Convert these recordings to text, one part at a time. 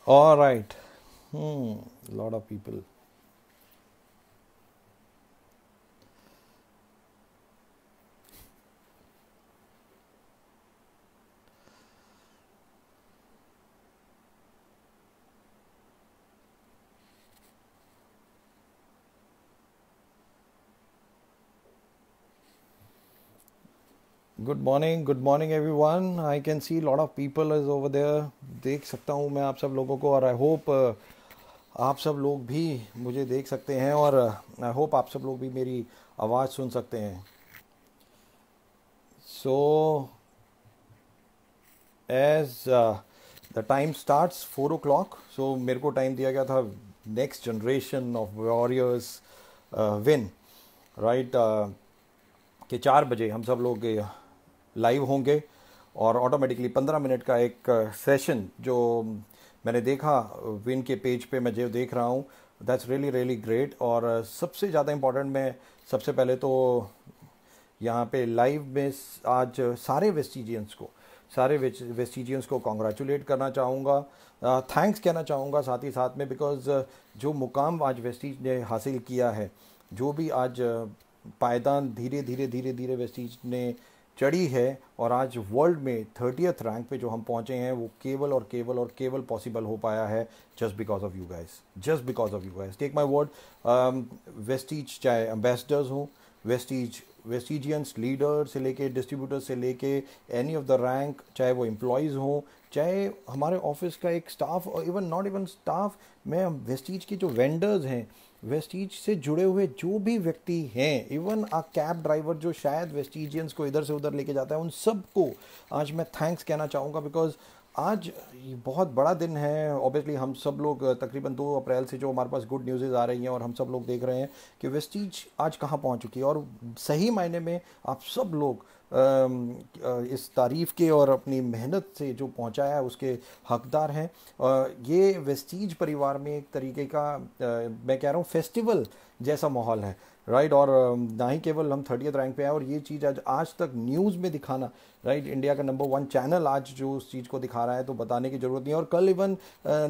All right. Lot of people. Good morning everyone. I can see lot of people is over there. देख सकता हूँ मैं आप सब लोगों को और आई होप आप सब लोग भी मुझे देख सकते हैं और आई होप आप सब लोग भी मेरी आवाज़ सुन सकते हैं. So as the time starts 4 o'clock, so मेरे को टाइम दिया गया था next generation of warriors win right कि 4 बजे हम सब लोग लाइव होंगे और ऑटोमेटिकली 15 मिनट का एक सेशन जो मैंने देखा विन के पेज पे मैं जो देख रहा हूँ दैट्स रियली रियली ग्रेट. और सबसे ज़्यादा इम्पोर्टेंट मैं सबसे पहले तो यहाँ पे लाइव में आज सारे वेस्टिजियंस को कॉन्ग्रेचुलेट करना चाहूँगा, थैंक्स कहना चाहूँगा साथ ही साथ में बिकॉज जो मुकाम आज वेस्टिज ने हासिल किया है, जो भी आज पायदान धीरे धीरे धीरे धीरे वेस्टिज ने चढ़ी है और आज वर्ल्ड में 30th रैंक पे जो हम पहुंचे हैं वो केवल और केवल और केवल पॉसिबल हो पाया है just because of you guys, just because of you guys. Take my word, Vestige चाहे एम्बेसडर्स हों, वेस्टिजियंस लीडर से लेके डिस्ट्रीब्यूटर से लेके एनी ऑफ द रैंक, चाहे वो एम्प्लॉयज़ हों, चाहे हमारे ऑफिस का एक स्टाफ और इवन नॉट इवन स्टाफ, मैं वेस्टीज के जो वेंडर्स हैं, वेस्टीज से जुड़े हुए जो भी व्यक्ति हैं, इवन आ कैब ड्राइवर जो शायद वेस्टिजियंस को इधर से उधर लेके जाता है, उन सबको आज मैं थैंक्स कहना चाहूँगा बिकॉज आज ये बहुत बड़ा दिन है. ऑब्वियसली हम सब लोग तकरीबन 2 अप्रैल से जो हमारे पास गुड न्यूज़ आ रही हैं और हम सब लोग देख रहे हैं कि वेस्टीज आज कहाँ पहुँच चुकी है और सही मायने में आप सब लोग इस तारीफ़ के और अपनी मेहनत से जो पहुंचाया है उसके हकदार हैं. ये वेस्टीज परिवार में एक तरीके का मैं कह रहा हूँ फेस्टिवल जैसा माहौल है राइट. और ना ही केवल हम 30th रैंक पे आए और ये चीज़ आज तक न्यूज़ में दिखाना राइट, इंडिया का नंबर 1 चैनल आज जो उस चीज़ को दिखा रहा है तो बताने की ज़रूरत नहीं है. और कल इवन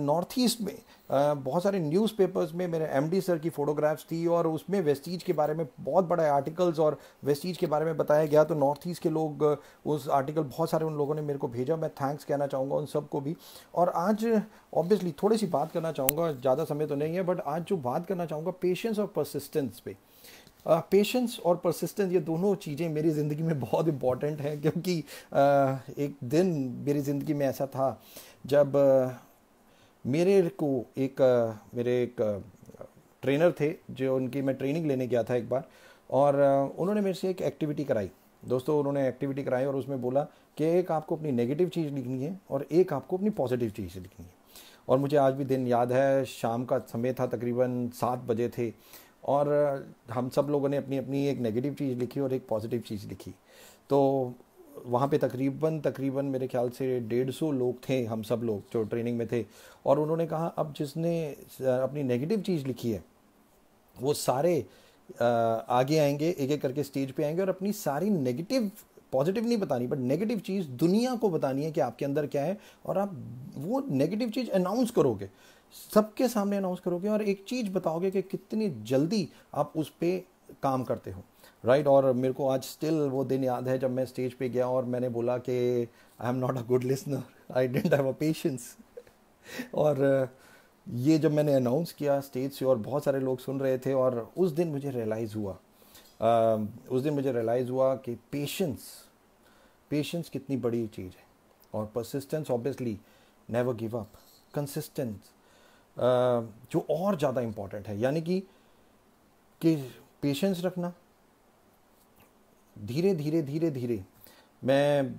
नॉर्थ ईस्ट में बहुत सारे न्यूज़पेपर्स में मेरे एमडी सर की फ़ोटोग्राफ्स थी और उसमें वेस्टीज के बारे में बहुत बड़े आर्टिकल्स और वेस्टीज के बारे में बताया गया. तो नॉर्थ ईस्ट के लोग उस आर्टिकल बहुत सारे उन लोगों ने मेरे को भेजा, मैं थैंक्स कहना चाहूँगा उन सबको भी. और आज ऑब्वियसली थोड़ी सी बात करना चाहूँगा, ज़्यादा समय तो नहीं है बट आज जो बात करना चाहूँगा पेशेंस और परसिस्टेंस पे. पेशेंस और परसिस्टेंस ये दोनों चीज़ें मेरी ज़िंदगी में बहुत इंपॉर्टेंट हैं क्योंकि एक दिन मेरी ज़िंदगी में ऐसा था जब मेरे एक ट्रेनर थे जो उनकी मैं ट्रेनिंग लेने गया था एक बार और उन्होंने मेरे से एक एक्टिविटी कराई. दोस्तों उन्होंने एक्टिविटी कराई और उसमें बोला कि एक आपको अपनी नेगेटिव चीज़ लिखनी है और एक आपको अपनी पॉजिटिव चीज़ लिखनी है. और मुझे आज भी दिन याद है, शाम का समय था, तकरीबन 7 बजे थे और हम सब लोगों ने अपनी अपनी एक नेगेटिव चीज़ लिखी और एक पॉजिटिव चीज़ लिखी. तो वहाँ पे तकरीबन तकरीबन मेरे ख्याल से 150 लोग थे, हम सब लोग जो ट्रेनिंग में थे. और उन्होंने कहा अब जिसने अपनी नेगेटिव चीज़ लिखी है वो सारे आगे आएंगे, एक एक करके स्टेज पे आएंगे और अपनी सारी नेगेटिव, पॉजिटिव नहीं बतानी बट नेगेटिव चीज़ दुनिया को बतानी है कि आपके अंदर क्या है. और आप वो नेगेटिव चीज़ अनाउंस करोगे, सबके सामने अनाउंस करोगे और एक चीज़ बताओगे कि कितनी जल्दी आप उस पर काम करते हो राइट. और मेरे को आज स्टिल वो दिन याद है जब मैं स्टेज पे गया और मैंने बोला कि I am not a good listener, I didn't have a patience. और ये जब मैंने अनाउंस किया स्टेज से और बहुत सारे लोग सुन रहे थे और उस दिन मुझे रियलाइज़ हुआ कि पेशेंस कितनी बड़ी चीज़ है. और persistence obviously never give up, consistence जो और ज़्यादा इम्पॉर्टेंट है. यानी कि पेशेंस रखना, धीरे धीरे धीरे धीरे. मैं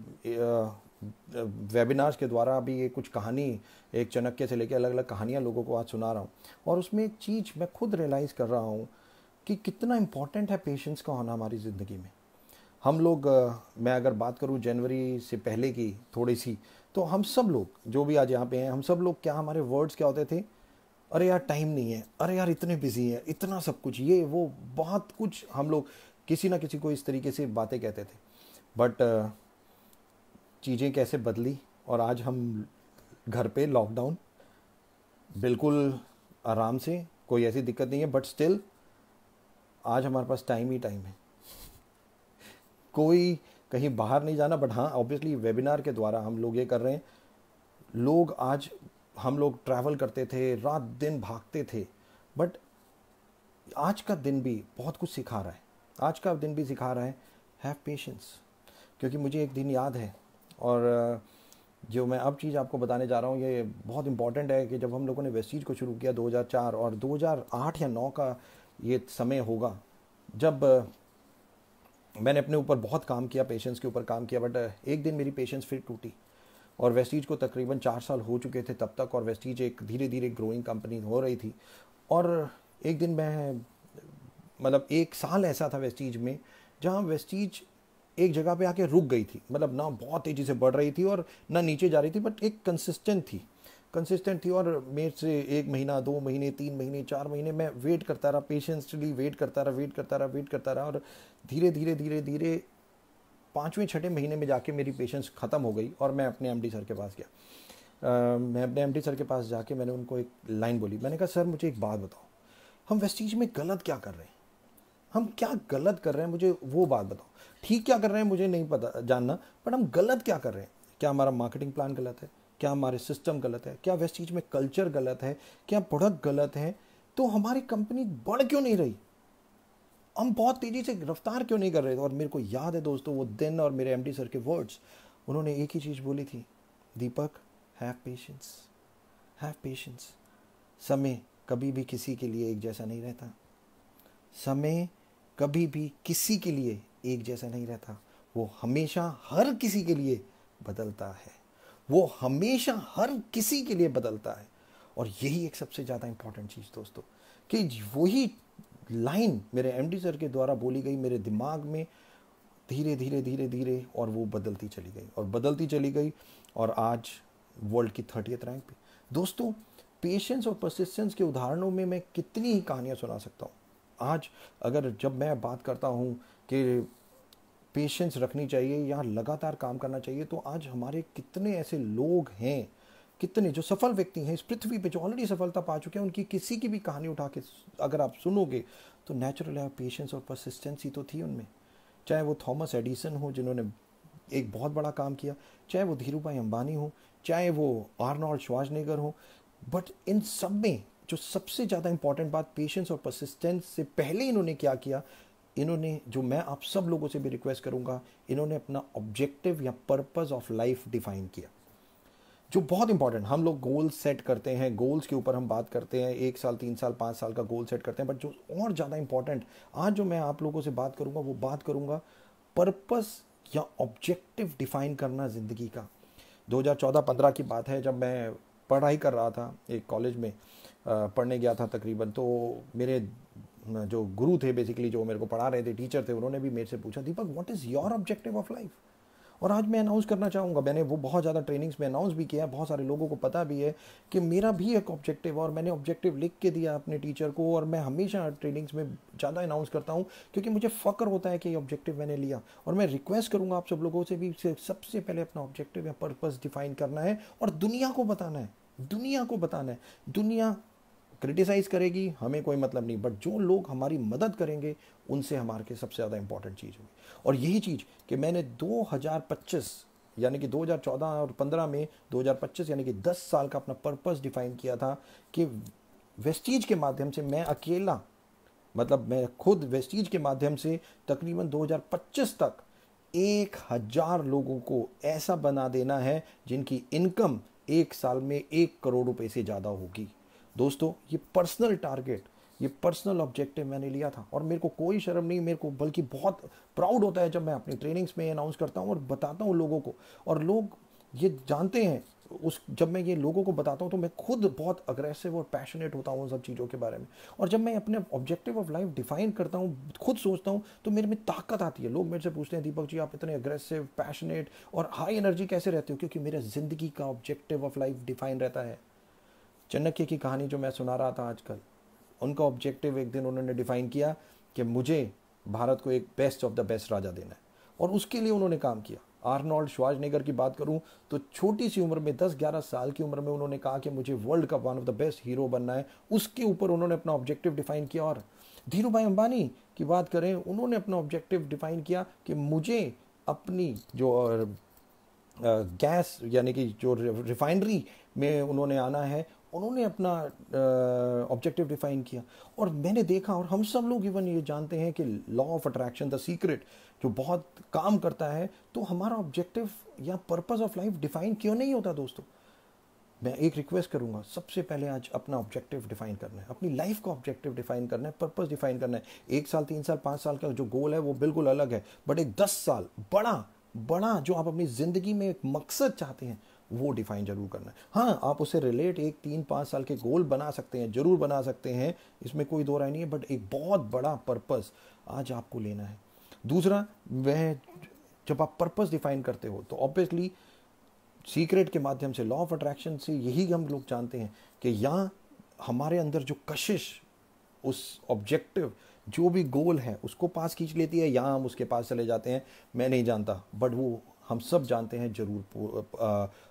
वेबिनार्स के द्वारा अभी ये कुछ कहानी, एक चनक्के से लेकर अलग अलग कहानियाँ लोगों को आज सुना रहा हूँ और उसमें एक चीज़ मैं खुद रियलाइज़ कर रहा हूँ कि कितना इम्पॉर्टेंट है पेशेंस का होना हमारी ज़िंदगी में. हम लोग मैं अगर बात करूँ जनवरी से पहले की थोड़ी सी, तो हम सब लोग जो भी आज यहाँ पे हैं, हम सब लोग क्या, हमारे वर्ड्स क्या होते थे, अरे यार टाइम नहीं है, अरे यार इतने बिजी हैं, इतना सब कुछ, ये वो बहुत कुछ हम लोग किसी ना किसी को इस तरीके से बातें कहते थे. बट चीज़ें कैसे बदली और आज हम घर पे लॉकडाउन बिल्कुल आराम से, कोई ऐसी दिक्कत नहीं है, बट स्टिल आज हमारे पास टाइम ही टाइम है, कोई कहीं बाहर नहीं जाना। बट हाँ, ऑब्वियसली वेबिनार के द्वारा हम लोग ये कर रहे हैं। लोग आज, हम लोग ट्रैवल करते थे, रात दिन भागते थे, बट आज का दिन भी बहुत कुछ सिखा रहा है। आज का दिन भी सिखा रहा है हैव पेशेंस। क्योंकि मुझे एक दिन याद है, और जो मैं अब चीज़ आपको बताने जा रहा हूँ ये बहुत इंपॉर्टेंट है, कि जब हम लोगों ने वेस्टीज को शुरू किया 2004 और 2008 या 9 का ये समय होगा, जब मैंने अपने ऊपर बहुत काम किया, पेशेंस के ऊपर काम किया, बट एक दिन मेरी पेशेंस फिर टूटी। और वेस्टीज को तकरीबन 4 साल हो चुके थे तब तक, और वेस्टीज एक धीरे धीरे ग्रोइंग कंपनी हो रही थी। और एक दिन मैं, मतलब 1 साल ऐसा था वेस्टीज में, जहाँ वेस्टीज एक जगह पे आके रुक गई थी। मतलब ना बहुत तेज़ी से बढ़ रही थी और ना नीचे जा रही थी, बट एक कंसिस्टेंट थी। और मेरे से 1 महीना, 2 महीने, 3 महीने, 4 महीने मैं वेट करता रहा, पेशेंसली वेट करता रहा। और धीरे धीरे धीरे धीरे 5वें 6ठे महीने में जाके मेरी पेशेंस ख़त्म हो गई, और मैं अपने एमडी सर के पास गया। मैं अपने एमडी सर के पास जाके मैंने उनको एक लाइन बोली। मैंने कहा, सर मुझे एक बात बताओ, हम वेस्टीज में गलत क्या कर रहे हैं? हम क्या गलत कर रहे हैं, मुझे वो बात बताओ। ठीक क्या कर रहे हैं मुझे नहीं पता जानना, बट हम गलत क्या कर रहे हैं? क्या हमारा मार्केटिंग प्लान गलत है? क्या हमारे सिस्टम गलत है? क्या वेस्टीज में कल्चर गलत है? क्या प्रोडक्ट गलत है? तो हमारी कंपनी बढ़ क्यों नहीं रही? हम बहुत तेज़ी से रफ्तार क्यों नहीं कर रहे थे? और मेरे को याद है दोस्तों वो दिन और मेरे एमडी सर के वर्ड्स, उन्होंने एक ही चीज़ बोली थी, दीपक हैव पेशेंस, हैव पेशेंस। समय कभी भी किसी के लिए एक जैसा नहीं रहता। समय कभी भी किसी के लिए एक जैसा नहीं रहता। वो हमेशा हर किसी के लिए बदलता है। वो हमेशा हर किसी के लिए बदलता है। और यही एक सबसे ज़्यादा इंपॉर्टेंट चीज़ दोस्तों, कि वही लाइन मेरे एमडी सर के द्वारा बोली गई मेरे दिमाग में धीरे धीरे धीरे धीरे, और वो बदलती चली गई और बदलती चली गई, और आज वर्ल्ड की 30th रैंक पे। दोस्तों, पेशेंस और परसिस्टेंस के उदाहरणों में मैं कितनी ही कहानियाँ सुना सकता हूँ। आज अगर जब मैं बात करता हूँ कि पेशेंस रखनी चाहिए या लगातार काम करना चाहिए, तो आज हमारे कितने ऐसे लोग हैं, कितने जो सफल व्यक्ति हैं इस पृथ्वी पे, जो ऑलरेडी सफलता पा चुके हैं, उनकी किसी की भी कहानी उठा के अगर आप सुनोगे तो नेचुरल है, पेशेंस और परसिस्टेंसी तो थी उनमें। चाहे वो थॉमस एडिसन हो जिन्होंने एक बहुत बड़ा काम किया, चाहे वो धीरू भाई अंबानी हो, चाहे वो आर्नोल्ड श्वार्ज़नेगर हो, बट इन सब में जो सबसे ज़्यादा इंपॉर्टेंट बात, पेशेंस और परसिस्टेंस से पहले इन्होंने क्या किया, इन्होंने, जो मैं आप सब लोगों से भी रिक्वेस्ट करूंगा, इन्होंने अपना ऑब्जेक्टिव या पर्पस ऑफ लाइफ डिफाइन किया। जो बहुत इंपॉर्टेंट, हम लोग गोल्स सेट करते हैं, गोल्स के ऊपर हम बात करते हैं, 1 साल 3 साल 5 साल का गोल सेट करते हैं, बट जो और ज़्यादा इंपॉर्टेंट आज जो मैं आप लोगों से बात करूंगा, वो बात करूंगा पर्पस या ऑब्जेक्टिव डिफाइन करना ज़िंदगी का। 2014-15 की बात है, जब मैं पढ़ाई कर रहा था एक कॉलेज में, पढ़ने गया था तकरीबन, तो मेरे जो गुरु थे बेसिकली, जो मेरे को पढ़ा रहे थे, टीचर थे, उन्होंने भी मेरे से पूछा, Deepak what is your objective of life? और आज मैं अनाउंस करना चाहूँगा, मैंने वो बहुत ज़्यादा ट्रेनिंग्स में अनाउंस भी किया है, बहुत सारे लोगों को पता भी है कि मेरा भी एक ऑब्जेक्टिव, और मैंने ऑब्जेक्टिव लिख के दिया अपने टीचर को, और मैं हमेशा ट्रेनिंग्स में ज़्यादा अनाउंस करता हूँ, क्योंकि मुझे फ़क्र होता है कि ये ऑब्जेक्टिव मैंने लिया। और मैं रिक्वेस्ट करूँगा आप सब लोगों से भी, सबसे पहले अपना ऑब्जेक्टिव या पर्पस डिफाइन करना है, और दुनिया को बताना है, दुनिया को बताना है। दुनिया क्रिटिसाइज़ करेगी, हमें कोई मतलब नहीं, बट जो लोग हमारी मदद करेंगे उनसे हमारे के सबसे ज़्यादा इंपॉर्टेंट चीज़ होगी। और यही चीज़ कि मैंने 2025 यानी कि 2014 और 15 में 2025 यानी कि 10 साल का अपना पर्पस डिफाइन किया था, कि वेस्टीज के माध्यम से मैं अकेला, मतलब मैं खुद वेस्टीज के माध्यम से तकरीबन 2025 तक 1000 लोगों को ऐसा बना देना है जिनकी इनकम 1 साल में 1 करोड़ रुपए से ज़्यादा होगी। दोस्तों, ये पर्सनल टारगेट, ये पर्सनल ऑब्जेक्टिव मैंने लिया था, और मेरे को कोई शर्म नहीं, मेरे को बल्कि बहुत प्राउड होता है जब मैं अपनी ट्रेनिंग्स में अनाउंस करता हूँ और बताता हूँ लोगों को, और लोग ये जानते हैं। जब मैं ये लोगों को बताता हूँ तो मैं खुद बहुत अग्रेसिव और पैशनेट होता हूँ उन सब चीज़ों के बारे में। और जब मैं अपने ऑब्जेक्टिव ऑफ लाइफ डिफाइन करता हूँ, खुद सोचता हूँ, तो मेरे में ताकत आती है। लोग मेरे से पूछते हैं, दीपक जी आप इतने अग्रेसिव, पैशनेट और हाई एनर्जी कैसे रहते हो? क्योंकि मेरा ज़िंदगी का ऑब्जेक्टिव ऑफ लाइफ डिफाइन रहता है। चाणक्य की कहानी जो मैं सुना रहा था आजकल, उनका ऑब्जेक्टिव एक दिन उन्होंने डिफाइन किया कि मुझे भारत को एक बेस्ट ऑफ द बेस्ट राजा देना है, और उसके लिए उन्होंने काम किया। आर्नोल्ड श्वार्ज़नेगर की बात करूं तो छोटी सी उम्र में 10-11 साल की उम्र में उन्होंने कहा कि मुझे वर्ल्ड का one of the best hero बनना है। उसके ऊपर उन्होंने अपना ऑब्जेक्टिव डिफाइन किया। और धीरू भाई अंबानी की बात करें, उन्होंने अपना ऑब्जेक्टिव डिफाइन किया कि मुझे अपनी जो गैस यानी कि जो रिफाइनरी में उन्होंने आना है, उन्होंने अपना ऑब्जेक्टिव डिफाइन किया। और मैंने देखा, और हम सब लोग इवन ये जानते हैं कि law of attraction, the secret, जो बहुत काम करता है, तो हमारा ऑब्जेक्टिव या पर्पस ऑफ लाइफ डिफाइन क्यों नहीं होता दोस्तों? मैं एक रिक्वेस्ट करूंगा, सबसे पहले आज अपना ऑब्जेक्टिव डिफाइन करना है, अपनी लाइफ का ऑब्जेक्टिव डिफाइन करना है, पर्पस डिफाइन करना है। 1 साल, 3 साल, 5 साल का जो गोल है वो बिल्कुल अलग है, बट एक 10 साल बड़ा बड़ा जो आप अपनी ज़िंदगी में एक मकसद चाहते हैं वो डिफाइन जरूर करना है। हाँ, आप उसे रिलेट 1, 3, 5 साल के गोल बना सकते हैं, जरूर बना सकते हैं, इसमें कोई दो राय नहीं है, बट एक बहुत बड़ा पर्पस आज आपको लेना है। दूसरा, वह जब आप पर्पस डिफाइन करते हो तो ऑब्वियसली सीक्रेट के माध्यम से, लॉ ऑफ अट्रैक्शन से यही हम लोग जानते हैं कि यहाँ हमारे अंदर जो कशिश उस ऑब्जेक्टिव जो भी गोल है उसको पास खींच लेती है, यहाँ हम उसके पास चले जाते हैं। मैं नहीं जानता, बट वो हम सब जानते हैं जरूर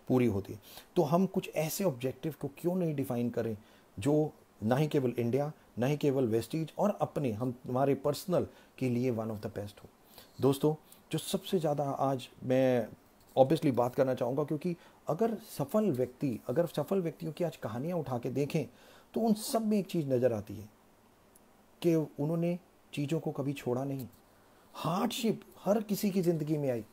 पूरी होती है। तो हम कुछ ऐसे ऑब्जेक्टिव को क्यों नहीं डिफाइन करें जो ना ही केवल इंडिया, ना ही केवल वेस्टीज और अपने हमारे पर्सनल के लिए वन ऑफ द बेस्ट हो। दोस्तों, जो सबसे ज़्यादा आज मैं ऑब्वियसली बात करना चाहूँगा, क्योंकि अगर सफल व्यक्तियों की आज कहानियाँ उठा के देखें तो उन सब में एक चीज़ नज़र आती है कि उन्होंने चीज़ों को कभी छोड़ा नहीं। हार्डशिप हर किसी की ज़िंदगी में आई,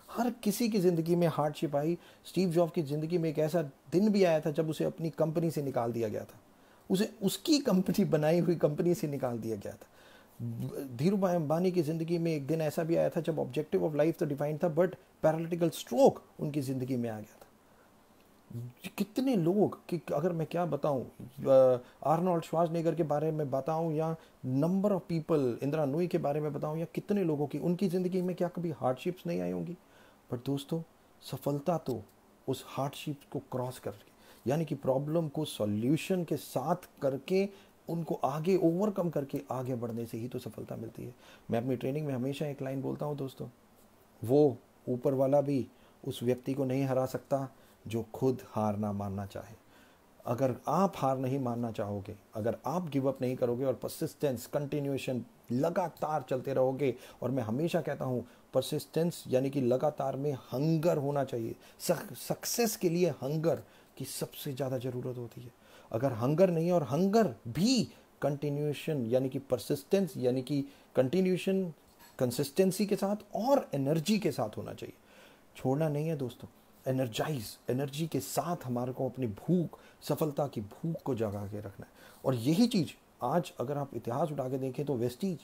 हर किसी की ज़िंदगी में हार्डशिप आई। स्टीव जॉब की ज़िंदगी में एक ऐसा दिन भी आया था जब उसे अपनी कंपनी से निकाल दिया गया था, उसे उसकी कंपनी, बनाई हुई कंपनी से निकाल दिया गया था। धीरू भाई अंबानी की ज़िंदगी में एक दिन ऐसा भी आया था जब ऑब्जेक्टिव ऑफ लाइफ तो डिफाइन था, बट पैरालिटिकल स्ट्रोक उनकी ज़िंदगी में आ गया था। कितने लोग कि अगर मैं क्या बताऊं, आर्नोल्ड श्वार्ज़नेगर के बारे में बताऊं या number of people, Indira Nooyi के बारे में बताऊं, या कितने लोगों की उनकी ज़िंदगी में क्या कभी हार्डशिप्स नहीं आई होंगी? पर दोस्तों, सफलता तो उस हार्डशिप को क्रॉस करके, यानी कि प्रॉब्लम को सॉल्यूशन के साथ करके, उनको आगे ओवरकम करके आगे बढ़ने से ही तो सफलता मिलती है। मैं अपनी ट्रेनिंग में हमेशा एक लाइन बोलता हूँ दोस्तों, वो ऊपर वाला भी उस व्यक्ति को नहीं हरा सकता जो खुद हार ना मानना चाहे। अगर आप हार नहीं मानना चाहोगे, अगर आप गिव अप नहीं करोगे और परसिस्टेंस, कंटिन्यूएशन लगातार चलते रहोगे, और मैं हमेशा कहता हूँ परसिस्टेंस यानी कि लगातार में हंगर होना चाहिए। सक्सेस के लिए हंगर की सबसे ज़्यादा ज़रूरत होती है। अगर हंगर नहीं है, और हंगर भी कंटिन्यूएशन यानी कि परसिस्टेंस यानी कि कंटिन्यूएशन, कंसिस्टेंसी के साथ और एनर्जी के साथ होना चाहिए। छोड़ना नहीं है दोस्तों, एनर्जी के साथ हमारे को अपनी भूख, सफलता की भूख को जगा के रखना है। और यही चीज़ आज अगर आप इतिहास उठा के देखें तो वेस्टीज,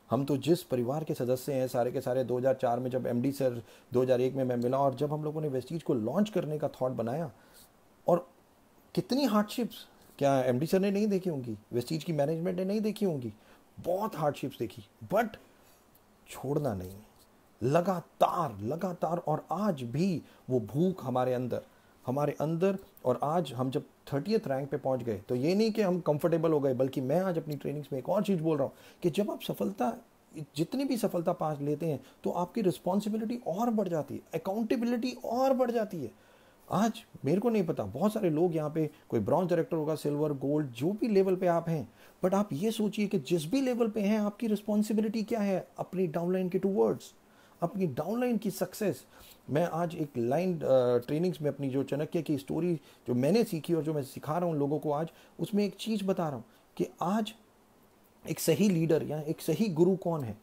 हम तो जिस परिवार के सदस्य हैं सारे के सारे, 2004 में जब एमडी सर, 2001 में मैं मिला, और जब हम लोगों ने वेस्टीज को लॉन्च करने का थॉट बनाया, और कितनी हार्डशिप्स क्या एमडी सर ने नहीं देखी होंगी, वेस्टीज की मैनेजमेंट ने नहीं देखी होंगी, बहुत हार्डशिप्स देखी, बट छोड़ना नहीं, लगातार। और आज भी वो भूख हमारे अंदर, और आज हम जब 30th रैंक पे पहुंच गए तो ये नहीं कि हम कंफर्टेबल हो गए, बल्कि मैं आज अपनी ट्रेनिंग्स में एक और चीज़ बोल रहा हूँ कि जब आप जितनी भी सफलता पा लेते हैं तो आपकी रिस्पॉन्सिबिलिटी और बढ़ जाती है, अकाउंटेबिलिटी और बढ़ जाती है। आज मेरे को नहीं पता, बहुत सारे लोग यहाँ पे, कोई ब्रॉन्ज डायरेक्टर होगा, सिल्वर, गोल्ड, जो भी लेवल पे आप हैं, बट आप ये सोचिए कि जिस भी लेवल पे हैं आपकी रिस्पॉन्सिबिलिटी क्या है अपनी डाउनलाइन के टूवर्ड्स, अपनी डाउनलाइन की सक्सेस। मैं आज एक लाइन ट्रेनिंग्स में अपनी जो चाणक्य की स्टोरी जो मैंने सीखी और जो मैं सिखा रहा हूँ लोगों को, आज उसमें एक चीज़ बता रहा हूँ कि आज एक सही लीडर या एक सही गुरु कौन है?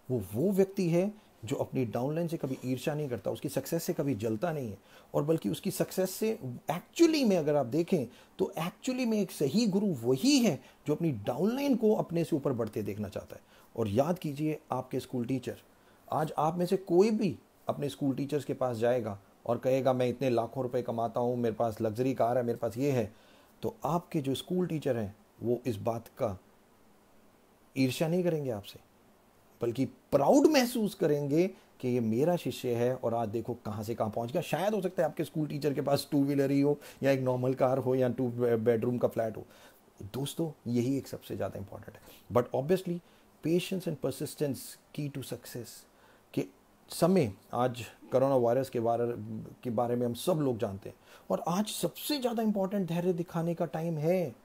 वो व्यक्ति है जो अपनी डाउनलाइन से कभी ईर्ष्या नहीं करता, उसकी सक्सेस से कभी जलता नहीं है, और बल्कि उसकी सक्सेस से एक्चुअली में अगर आप देखें तो एक्चुअली में एक सही गुरु वही है जो अपनी डाउनलाइन को अपने से ऊपर बढ़ते देखना चाहता है। और याद कीजिए, आपके स्कूल टीचर, आज आप में से कोई भी अपने स्कूल टीचर्स के पास जाएगा और कहेगा मैं इतने लाखों रुपए कमाता हूँ, मेरे पास लग्जरी कार है, मेरे पास ये है, तो आपके जो स्कूल टीचर हैं वो इस बात का ईर्ष्या नहीं करेंगे आपसे, बल्कि प्राउड महसूस करेंगे कि ये मेरा शिष्य है और आज देखो कहाँ से कहाँ पहुँच गया। शायद हो सकता है आपके स्कूल टीचर के पास 2 व्हीलर ही हो, या एक नॉर्मल कार हो, या 2 बेडरूम का फ्लैट हो। दोस्तों, यही एक सबसे ज़्यादा इंपॉर्टेंट है। But obviously patience and persistence की टू सक्सेस, कि समय आज कोरोना वायरस के बारे में हम सब लोग जानते हैं, और आज सबसे ज़्यादा इंपॉर्टेंट धैर्य दिखाने का टाइम है।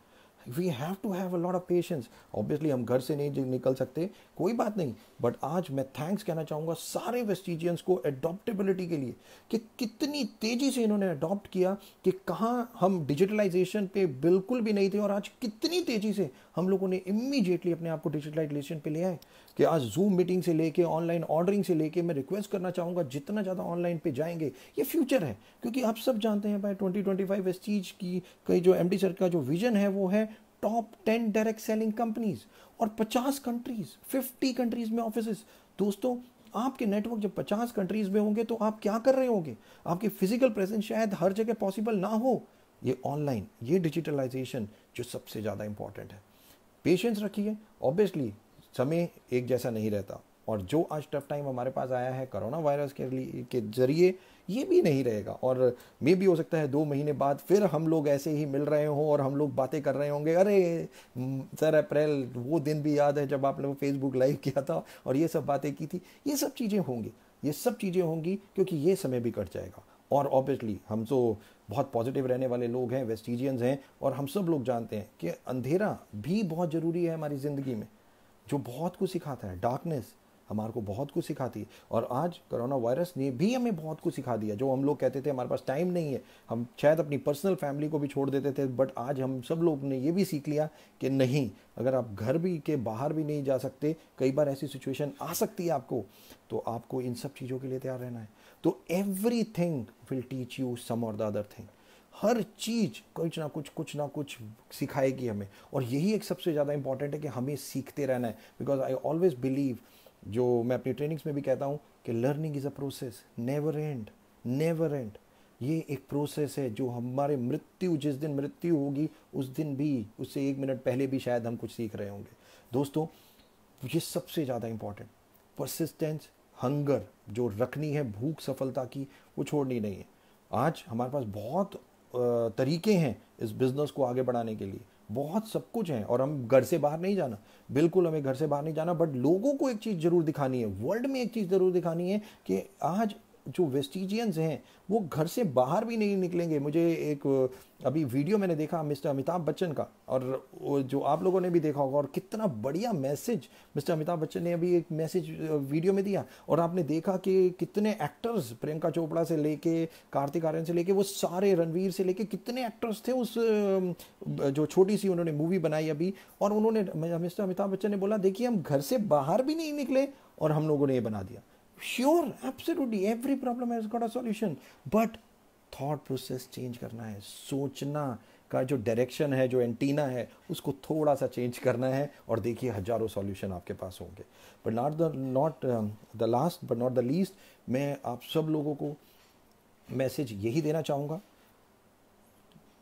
We have to have a lot of patience. Obviously हम घर से नहीं निकल सकते, कोई बात नहीं, बट आज मैं थैंक्स कहना चाहूँगा सारे वेस्टिजियंस को एडॉप्टेबिलिटी के लिए, कि कितनी तेज़ी से इन्होंने अडॉप्ट किया, कि कहाँ हम डिजिटलाइजेशन पे बिल्कुल भी नहीं थे और आज कितनी तेज़ी से हम लोगों ने इमीडिएटली अपने आप को डिजिटलाइजेशन पे ले आए, कि आज जूम मीटिंग से लेके ऑनलाइन ऑर्डरिंग से लेके मैं रिक्वेस्ट करना चाहूँगा जितना ज़्यादा ऑनलाइन पे जाएंगे, ये फ्यूचर है। क्योंकि आप सब जानते हैं भाई 2025 वेस्टीज की कई जो एमडी सर का जो विजन है वो है टॉप 10 डायरेक्ट सेलिंग कंपनीज और 50 कंट्रीज, 50 कंट्रीज में ऑफिसेस। दोस्तों, आपके नेटवर्क जब 50 कंट्रीज में होंगे तो आप क्या कर रहे होंगे? आपकी फिजिकल प्रेजेंस शायद हर जगह पॉसिबल ना हो। ये ऑनलाइन, ये डिजिटलाइजेशन जो सबसे ज़्यादा इंपॉर्टेंट है। पेशेंस रखिए। ऑब्वियसली समय एक जैसा नहीं रहता, और जो आज टफ टाइम हमारे पास आया है कोरोना वायरस के जरिए, ये भी नहीं रहेगा। और मे भी हो सकता है 2 महीने बाद फिर हम लोग ऐसे ही मिल रहे हों और हम लोग बातें कर रहे होंगे, अरे सर अप्रैल वो दिन भी याद है जब आपने वो फेसबुक लाइव किया था और ये सब बातें की थी। ये सब चीज़ें होंगी, ये सब चीज़ें होंगी, क्योंकि ये समय भी कट जाएगा। और ऑब्वियसली हम तो बहुत पॉजिटिव रहने वाले लोग हैं, वेस्टिजियंस हैं, और हम सब लोग जानते हैं कि अंधेरा भी बहुत ज़रूरी है हमारी ज़िंदगी में, जो बहुत कुछ सिखाता है। डार्कनेस हमारे को बहुत कुछ सिखाती है, और आज कोरोना वायरस ने भी हमें बहुत कुछ सिखा दिया। जो हम लोग कहते थे हमारे पास टाइम नहीं है, हम शायद अपनी पर्सनल फैमिली को भी छोड़ देते थे, बट आज हम सब लोग ने ये भी सीख लिया कि नहीं, अगर आप घर भी के बाहर भी नहीं जा सकते, कई बार ऐसी सिचुएशन आ सकती है आपको, तो आपको इन सब चीज़ों के लिए तैयार रहना है। तो everything will teach you some और द अदर थिंग। हर चीज़ कुछ ना कुछ सिखाएगी हमें, और यही एक सबसे ज़्यादा इंपॉर्टेंट है कि हमें सीखते रहना है। बिकॉज आई ऑलवेज बिलीव, जो मैं अपनी ट्रेनिंग्स में भी कहता हूँ, कि learning is a process, never and, never and. ये एक प्रोसेस है जो हमारे मृत्यु, जिस दिन मृत्यु होगी उस दिन भी, उससे 1 मिनट पहले भी शायद हम कुछ सीख रहे होंगे। दोस्तों, ये सबसे ज़्यादा इंपॉर्टेंट, परसिस्टेंस, हंगर जो रखनी है, भूख सफलता की, वो छोड़नी नहीं है। आज हमारे पास बहुत तरीके हैं इस बिज़नेस को आगे बढ़ाने के लिए, बहुत सब कुछ है, और हम घर से बाहर नहीं जाना, बिल्कुल हमें घर से बाहर नहीं जाना, बट लोगों को एक चीज़ ज़रूर दिखानी है, वर्ल्ड में एक चीज़ ज़रूर दिखानी है, कि आज जो वेस्टिजियंस हैं वो घर से बाहर भी नहीं निकलेंगे। मुझे एक अभी वीडियो मैंने देखा मिस्टर अमिताभ बच्चन का, और जो आप लोगों ने भी देखा होगा, और कितना बढ़िया मैसेज मिस्टर अमिताभ बच्चन ने अभी एक मैसेज वीडियो में दिया। और आपने देखा कि कितने एक्टर्स, प्रियंका चोपड़ा से लेके कार्तिक आर्यन से लेके वो सारे, रणवीर से लेके, कितने एक्टर्स थे उस जो छोटी सी उन्होंने मूवी बनाई अभी, और उन्होंने, मिस्टर अमिताभ बच्चन ने बोला, देखिए हम घर से बाहर भी नहीं निकले और हम लोगों ने ये बना दिया। Sure, absolutely, every problem has got a solution, but thought process change करना है। सोचना का जो डायरेक्शन है, जो एंटीना है, उसको थोड़ा सा चेंज करना है, और देखिए हजारों सॉल्यूशन आपके पास होंगे। But not the last but not the least, मैं आप सब लोगों को मैसेज यही देना चाहूँगा,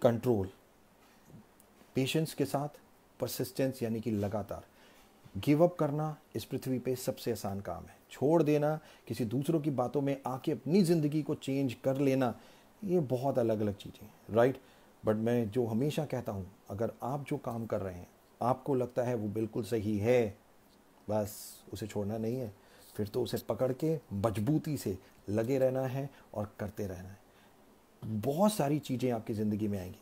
कंट्रोल, पेशेंस के साथ परसिस्टेंस, यानी कि लगातार। गिव अप करना इस पृथ्वी पे सबसे आसान काम है। छोड़ देना, किसी दूसरों की बातों में आके अपनी ज़िंदगी को चेंज कर लेना, ये बहुत अलग अलग चीज़ें हैं, राइट। बट मैं जो हमेशा कहता हूँ, अगर आप जो काम कर रहे हैं आपको लगता है वो बिल्कुल सही है, बस उसे छोड़ना नहीं है, फिर तो उसे पकड़ के मजबूती से लगे रहना है और करते रहना है। बहुत सारी चीज़ें आपकी ज़िंदगी में आएंगी,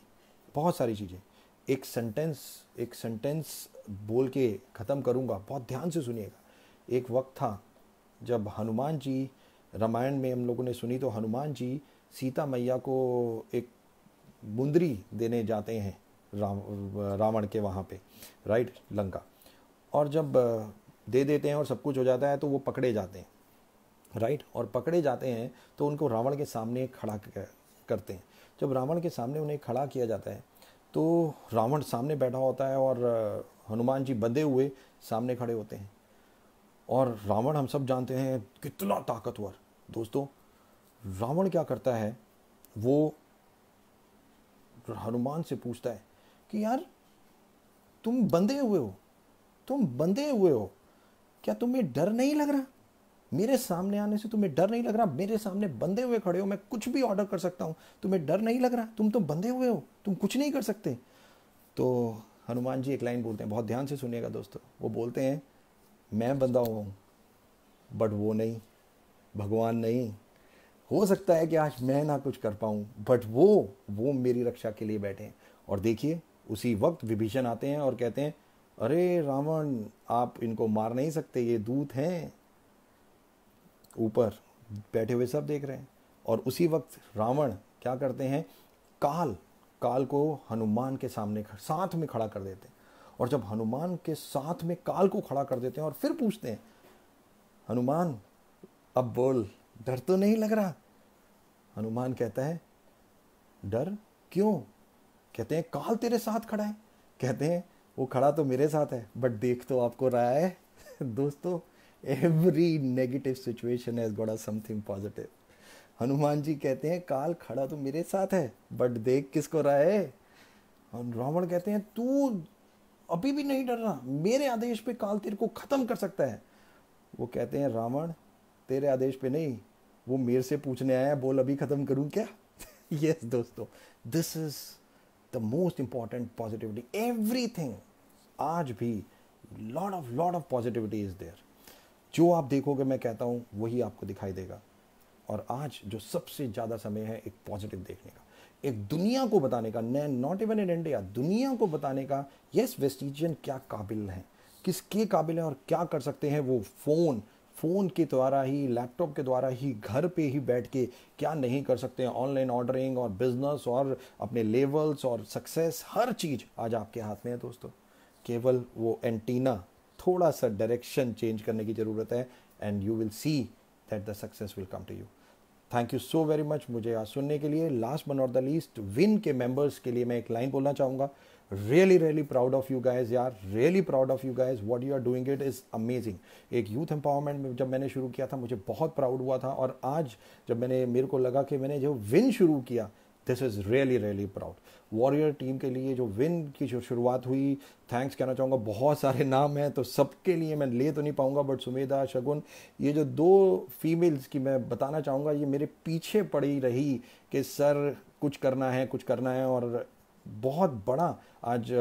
बहुत सारी चीज़ें। एक सेंटेंस बोल के ख़त्म करूँगा, बहुत ध्यान से सुनिएगा। एक वक्त था जब हनुमान जी, रामायण में हम लोगों ने सुनी, तो हनुमान जी सीता मैया को एक मुंदरी देने जाते हैं रावण के वहाँ पे, राइट, लंका। और जब दे देते हैं और सब कुछ हो जाता है, तो वो पकड़े जाते हैं, राइट। और पकड़े जाते हैं तो उनको रावण के सामने खड़ा करते हैं। जब रावण के सामने उन्हें खड़ा किया जाता है, तो रावण सामने बैठा होता है और हनुमान जी बंधे हुए सामने खड़े होते हैं। और रावण, हम सब जानते हैं कितना ताकतवर। दोस्तों, रावण क्या करता है, वो हनुमान से पूछता है कि यार तुम बंधे हुए हो, क्या तुम्हें डर नहीं लग रहा? मेरे सामने आने से तुम्हें डर नहीं लग रहा? मेरे सामने बंधे हुए खड़े हो, मैं कुछ भी ऑर्डर कर सकता हूँ, तुम्हें डर नहीं लग रहा? तुम तो बंधे हुए हो, तुम कुछ नहीं कर सकते। तो हनुमान जी एक लाइन बोलते हैं, बहुत ध्यान से सुनिएगा दोस्तों। वो बोलते हैं, मैं बंधा हुआ हूँ बट वो नहीं, भगवान नहीं। हो सकता है कि आज मैं ना कुछ कर पाऊँ, बट वो मेरी रक्षा के लिए बैठे हैं। और देखिए उसी वक्त विभीषण आते हैं और कहते हैं अरे रावण, आप इनको मार नहीं सकते, ये दूत हैं। ऊपर बैठे हुए सब देख रहे हैं। और उसी वक्त रावण क्या करते हैं, काल काल को हनुमान के सामने साथ में खड़ा कर देते हैं। और जब हनुमान के साथ में काल को खड़ा कर देते हैं और फिर पूछते हैं हनुमान अब बोल, डर तो नहीं लग रहा? हनुमान कहता है डर क्यों? कहते हैं काल तेरे साथ खड़ा है। कहते हैं वो खड़ा तो मेरे साथ है, बट देख तो आपको रहा है। दोस्तों, every negative situation has got something positive. Hanuman ji कहते हैं काल खड़ा तो मेरे साथ है, बट देख किसको रहा है। और रावण कहते हैं तू अभी भी नहीं डर रहा, मेरे आदेश पे काल तेरे को खत्म कर सकता है। वो कहते हैं रावण तेरे आदेश पे नहीं, वो मेरे से पूछने आया, बोल अभी खत्म करूं क्या? यस दोस्तों, this is the most important positivity. Everything आज भी lot of positivity is there. जो आप देखोगे मैं कहता हूं वही आपको दिखाई देगा। और आज जो सबसे ज़्यादा समय है एक पॉजिटिव देखने का, एक दुनिया को बताने का, नॉट इवन इन इंडिया, दुनिया को बताने का यस वेस्टिजियन क्या काबिल हैं, किसके काबिल हैं और क्या कर सकते हैं। वो फ़ोन के द्वारा ही, लैपटॉप के द्वारा ही, घर पे ही बैठ के क्या नहीं कर सकते हैं। ऑनलाइन ऑर्डरिंग और बिजनेस और अपने लेवल्स और सक्सेस, हर चीज़ आज आपके हाथ में है दोस्तों। केवल वो एंटीना, थोड़ा सा डायरेक्शन चेंज करने की ज़रूरत है, and you will see that the success will come to you. Thank you so very much मुझे आज सुनने के लिए। Last but not the least, win के मेंबर्स के लिए मैं एक लाइन बोलना चाहूँगा। Really proud of you guys यार, really proud of you guys, what you are doing it is amazing. एक यूथ एम्पावरमेंट में जब मैंने शुरू किया था मुझे बहुत प्राउड हुआ था, और आज जब मेरे को लगा कि मैंने जो विन शुरू किया, this is really proud. Warrior team के लिए जो विन की जो शुरुआत हुई, थैंक्स कहना चाहूँगा। बहुत सारे नाम हैं तो सबके लिए मैं ले तो नहीं पाऊँगा, बट सुमेधा, शगुन, ये जो दो फीमेल्स की मैं बताना चाहूँगा, ये मेरे पीछे पड़ी रही कि सर कुछ करना है, और बहुत बड़ा आज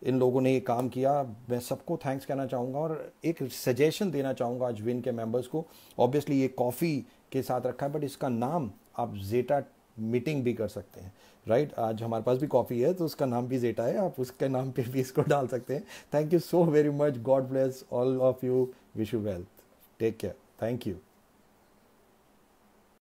इन लोगों ने ये काम किया। मैं सबको थैंक्स कहना चाहूँगा और एक सजेशन देना चाहूँगा आज विन के मेंबर्स को। ऑब्वियसली ये कॉफ़ी के साथ रखा है, बट इसका नाम आप जेटा मीटिंग भी कर सकते हैं, राइट। आज हमारे पास भी कॉफ़ी है तो उसका नाम भी जेटा है, आप उसके नाम पे भी इसको डाल सकते हैं। Thank you so very much, God bless all of you, wish you wealth, take care, thank you.